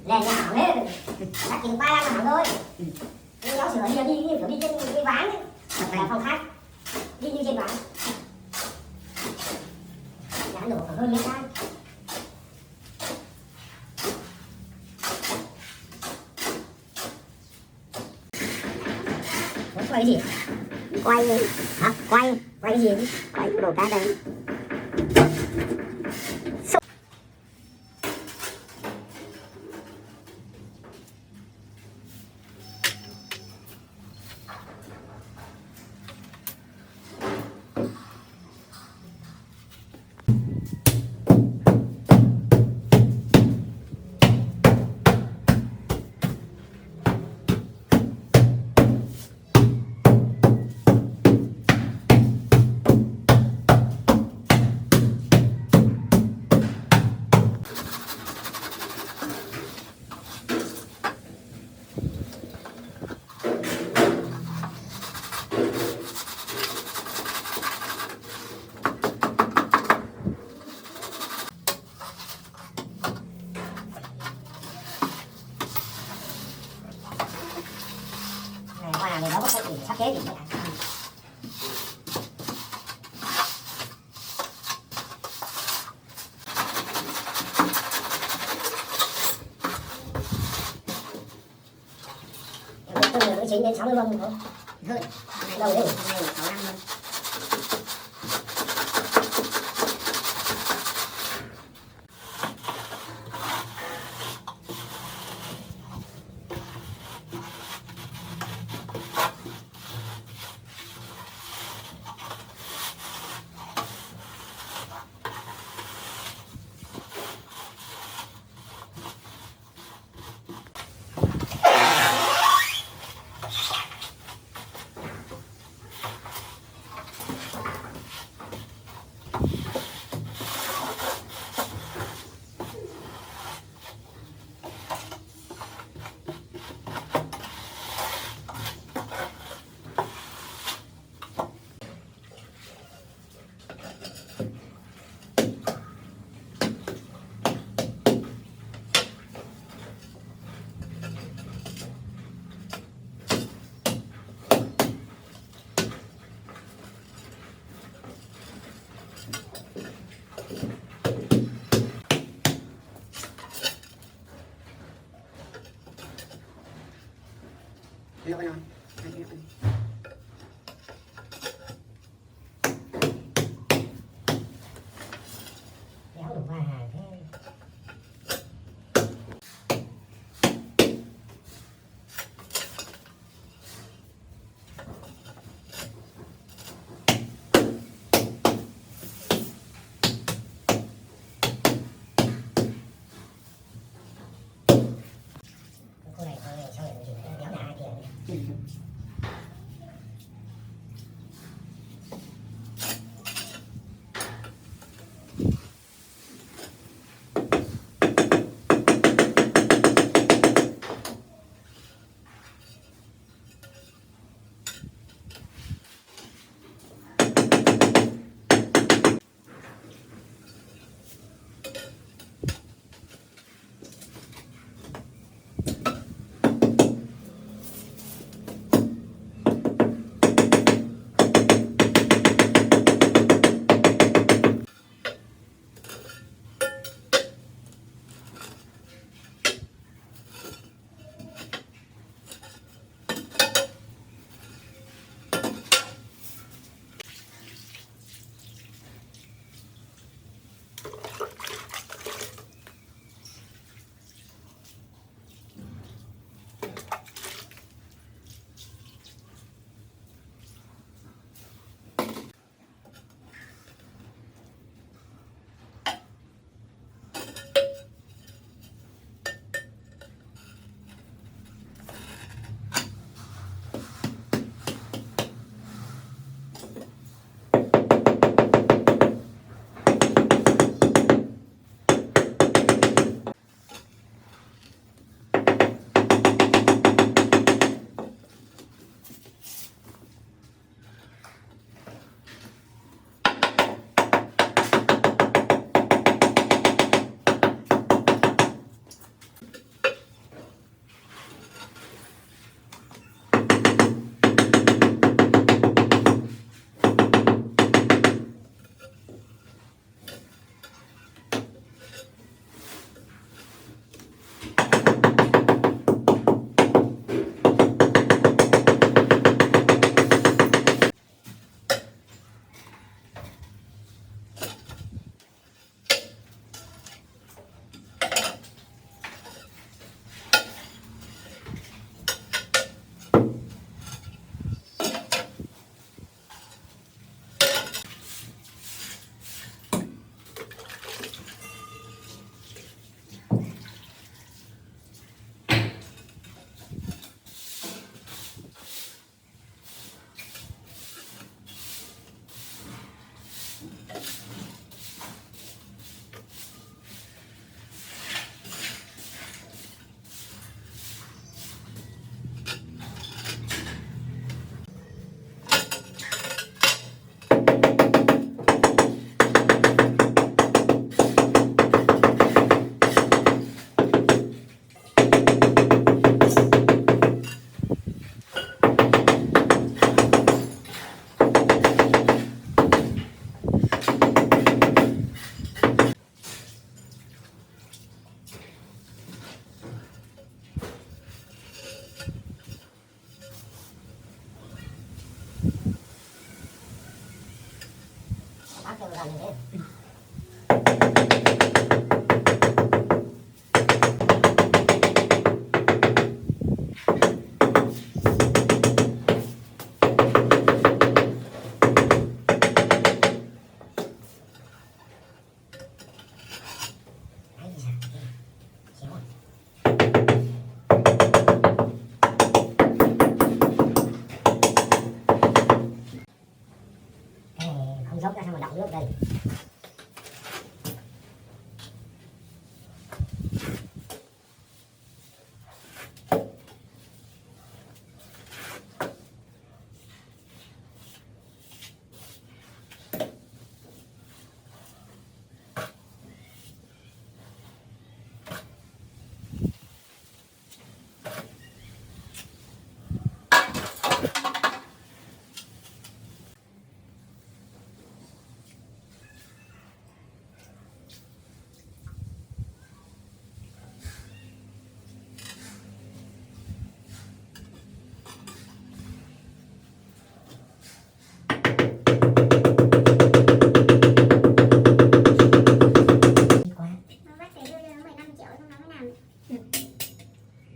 lên nhà hỏng hết đã chừng 3 năm hỏng thôi. Nhưng nó sửa đi kiểu đi trên cái ván ấy, là phòng khách đi như trên ván đã nổ khoảng hơn mét đan. Quay cái gì? Quay gì? Hả? Quay cái gì? Quay đổ cá đây. Này nó có thể sắp kế thì phải tôi chính đến 60 bông thôi. Hơn. Đâu đấy? 6 năm luôn. Lộn rồi. Kéo được vài hàng thế. Cô này sao lại kéo nhà hai tiền.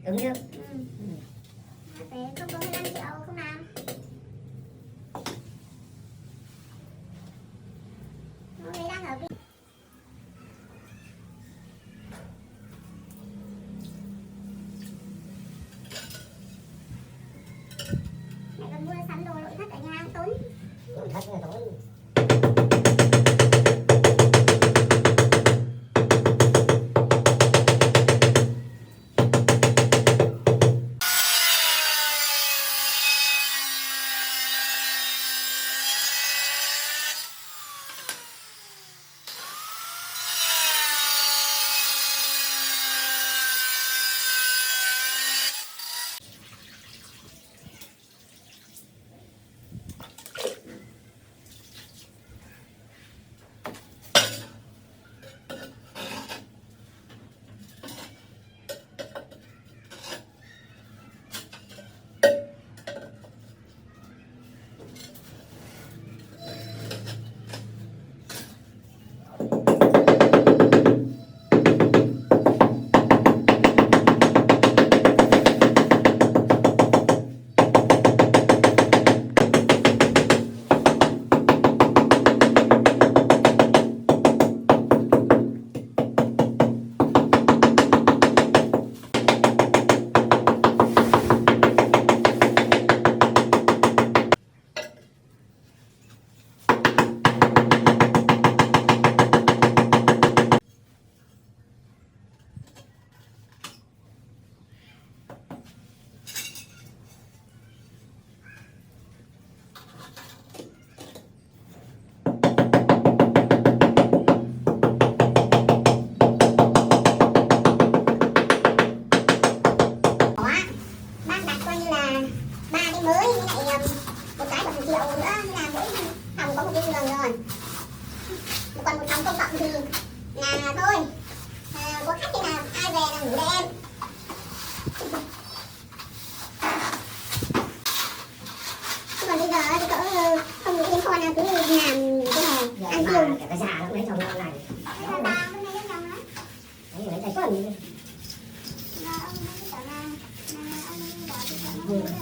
Ứng chứ. Thế không có 15 triệu không làm. Nó đấy đang ở bên. Mẹ còn mua sắm đồ nội thất ở nhà tốn. Nội thất là tối. Ban đặt coi như là 3 cái mới với lại một cái 1 triệu nữa, như là mỗi phòng có một cái giường rồi. Còn một phòng công cộng thì là thôi, có khách thì là ai về là ngủ đây em. Chứ còn bây giờ thì cỡ không nghĩ đến con nào cứ làm cái này ăn tiêu. Cái già nó cũng lấy chồng nó này. Bây giờ bà hôm nay lấy chồng đó. Đấy lấy tay con. Là ông ấy bảo là ông ấy bảo là